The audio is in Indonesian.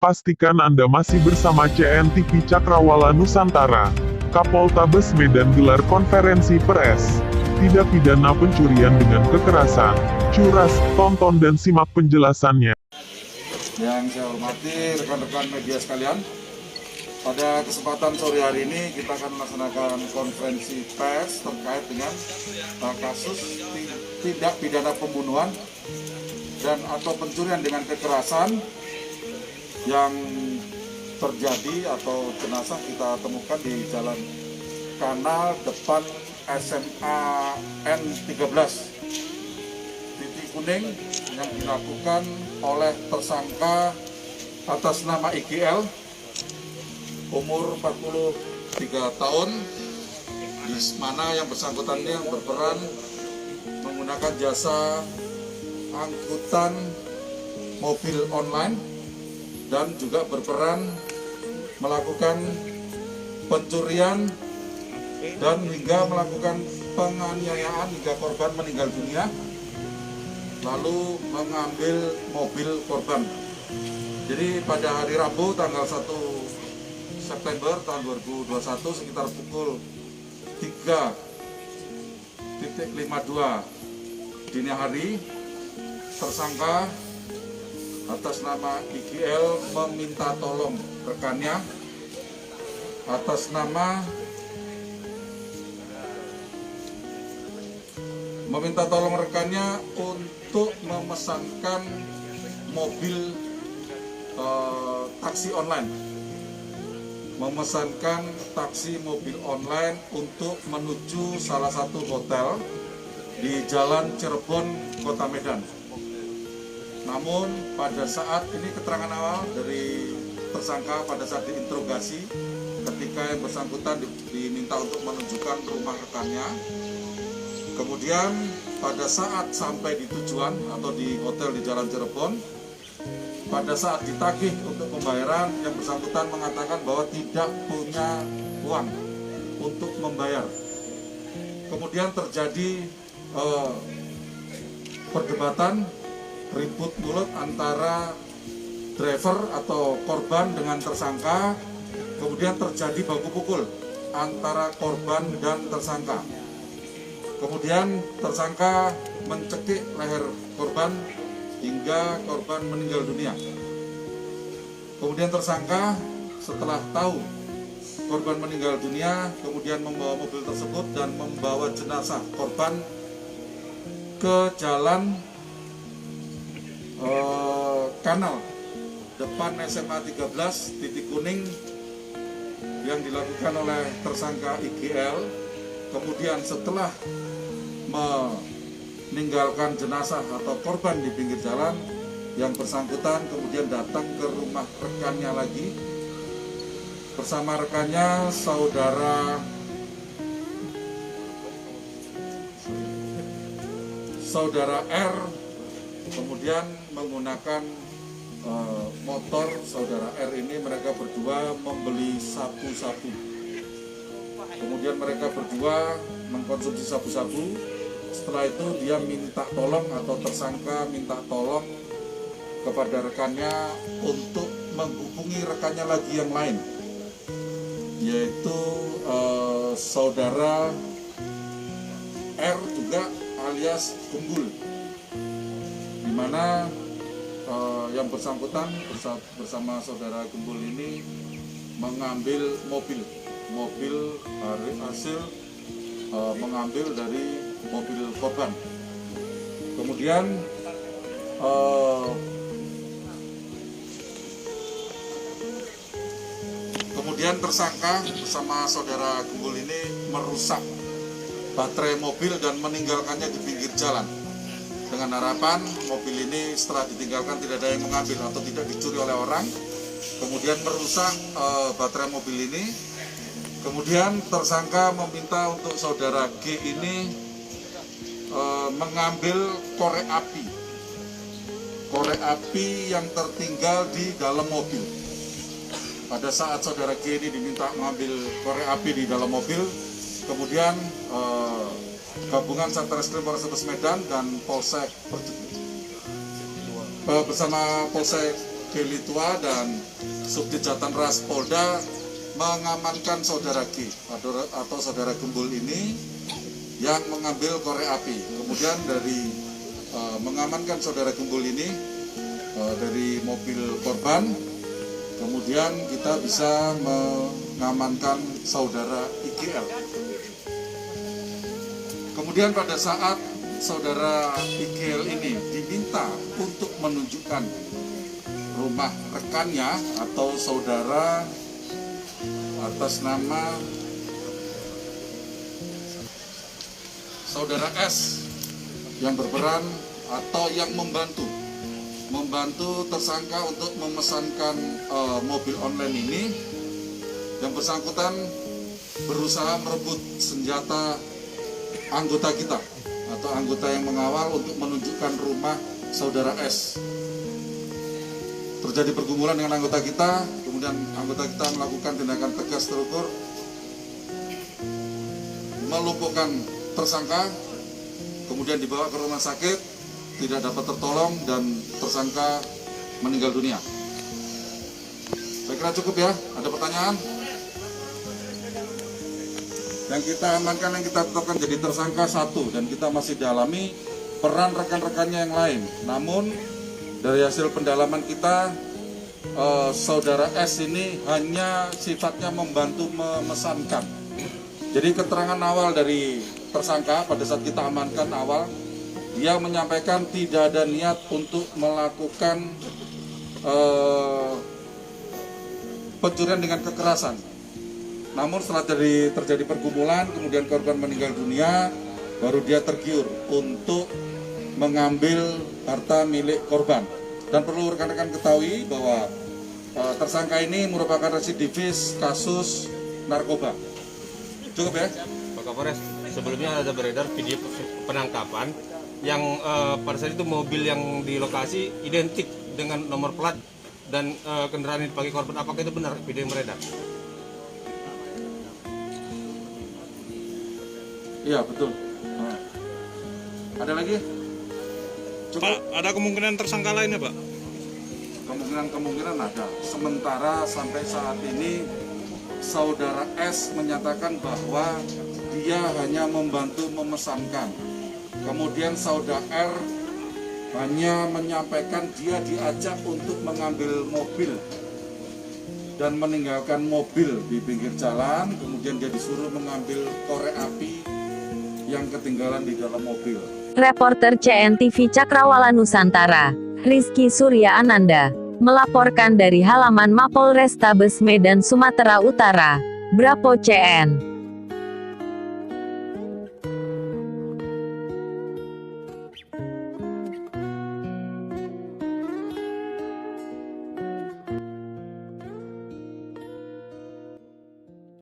Pastikan Anda masih bersama CNTV Cakrawala Nusantara. Kapoltabes Medan gelar konferensi pers. Tidak pidana pencurian dengan kekerasan. Curas, tonton dan simak penjelasannya. Yang saya hormati rekan-rekan media sekalian, pada kesempatan sore hari ini kita akan melaksanakan konferensi pers terkait dengan kasus tindak pidana pembunuhan dan atau pencurian dengan kekerasan yang terjadi atau jenazah kita temukan di Jalan Kanal depan SMA N13 titik kuning yang dilakukan oleh tersangka atas nama IGL umur 43 tahun, di mana yang bersangkutan yang berperan menggunakan jasa angkutan mobil online dan juga berperan melakukan pencurian dan hingga melakukan penganiayaan hingga korban meninggal dunia, lalu mengambil mobil korban. Jadi pada hari Rabu tanggal 1 September tahun 2021 sekitar pukul 3.52 dini hari, tersangka atas nama IGL meminta tolong rekannya untuk memesankan mobil taksi online untuk menuju salah satu hotel di Jalan Cirebon, Kota Medan. Namun pada saat ini keterangan awal dari tersangka pada saat diinterogasi ketika yang bersangkutan diminta untuk menunjukkan rumah rekannya. Kemudian pada saat sampai di tujuan atau di hotel di Jalan Cirebon, pada saat ditagih untuk pembayaran, yang bersangkutan mengatakan bahwa tidak punya uang untuk membayar. Kemudian terjadi perdebatan, ribut mulut antara driver atau korban dengan tersangka. Kemudian terjadi baku pukul antara korban dan tersangka. Kemudian tersangka mencekik leher korban hingga korban meninggal dunia. Kemudian tersangka setelah tahu korban meninggal dunia, kemudian membawa mobil tersebut dan membawa jenazah korban ke jalan kanal depan SMA 13 titik kuning yang dilakukan oleh tersangka IGL. Kemudian setelah meninggalkan jenazah atau korban di pinggir jalan, yang bersangkutan kemudian datang ke rumah rekannya lagi bersama rekannya saudara R. Kemudian menggunakan motor saudara R ini, mereka berdua membeli sabu-sabu. Kemudian mereka berdua mengkonsumsi sabu-sabu. Setelah itu dia minta tolong atau tersangka minta tolong kepada rekannya untuk menghubungi rekannya lagi yang lain, yaitu saudara R juga alias Gembul, di mana yang bersangkutan bersama saudara Gembul ini mengambil mobil hasil mengambil dari mobil korban. Kemudian tersangka bersama saudara Gembul ini merusak baterai mobil dan meninggalkannya di pinggir jalan, dengan harapan mobil ini setelah ditinggalkan tidak ada yang mengambil atau tidak dicuri oleh orang. Kemudian merusak baterai mobil ini. Kemudian tersangka meminta untuk saudara G ini mengambil korek api yang tertinggal di dalam mobil. Pada saat saudara G ini diminta mengambil korek api di dalam mobil, kemudian gabungan Satreskrim Polrestabes Medan dan Polsek bersama Polsek Gelitua dan Subdit Jatanras Polda mengamankan saudara G atau saudara Gembul ini yang mengambil korek api. Kemudian dari mengamankan saudara Gembul ini dari mobil korban, kemudian kita bisa mengamankan saudara IGL. Kemudian pada saat saudara IGL ini diminta untuk menunjukkan rumah rekannya atau saudara atas nama saudara S yang berperan atau yang membantu tersangka untuk memesankan mobil online ini, yang bersangkutan berusaha merebut senjata anggota kita atau anggota yang mengawal untuk menunjukkan rumah saudara S. Terjadi pergumulan dengan anggota kita, kemudian anggota kita melakukan tindakan tegas terukur, melumpuhkan tersangka, kemudian dibawa ke rumah sakit, tidak dapat tertolong dan tersangka meninggal dunia. Saya kira cukup ya. Ada pertanyaan? Yang kita amankan, yang kita tetapkan jadi tersangka 1, dan kita masih dalami peran rekan-rekannya yang lain. Namun dari hasil pendalaman kita, saudara S ini hanya sifatnya membantu memesankan. Jadi keterangan awal dari tersangka pada saat kita amankan awal, dia menyampaikan tidak ada niat untuk melakukan pencurian dengan kekerasan. Namun setelah terjadi pergumulan, kemudian korban meninggal dunia, baru dia tergiur untuk mengambil harta milik korban. Dan perlu rekan-rekan ketahui bahwa tersangka ini merupakan residivis kasus narkoba. Cukup ya? Pak Kapolres, sebelumnya ada beredar video penangkapan yang pada saat itu mobil yang di lokasi identik dengan nomor plat dan kendaraan yang dipakai korban. Apakah itu benar video yang beredar? Iya, betul. Ada lagi? Cukup. Pak, ada kemungkinan tersangka lainnya, Pak? Kemungkinan ada. Sementara sampai saat ini saudara S menyatakan bahwa dia hanya membantu memesankan. Kemudian saudara R hanya menyampaikan dia diajak untuk mengambil mobil dan meninggalkan mobil di pinggir jalan. Kemudian dia disuruh mengambil korek api yang ketinggalan di dalam mobil. Reporter CNTV Cakrawala Nusantara, Rizky Surya Ananda, melaporkan dari halaman Mapolrestabes Medan Sumatera Utara, Bravo CN.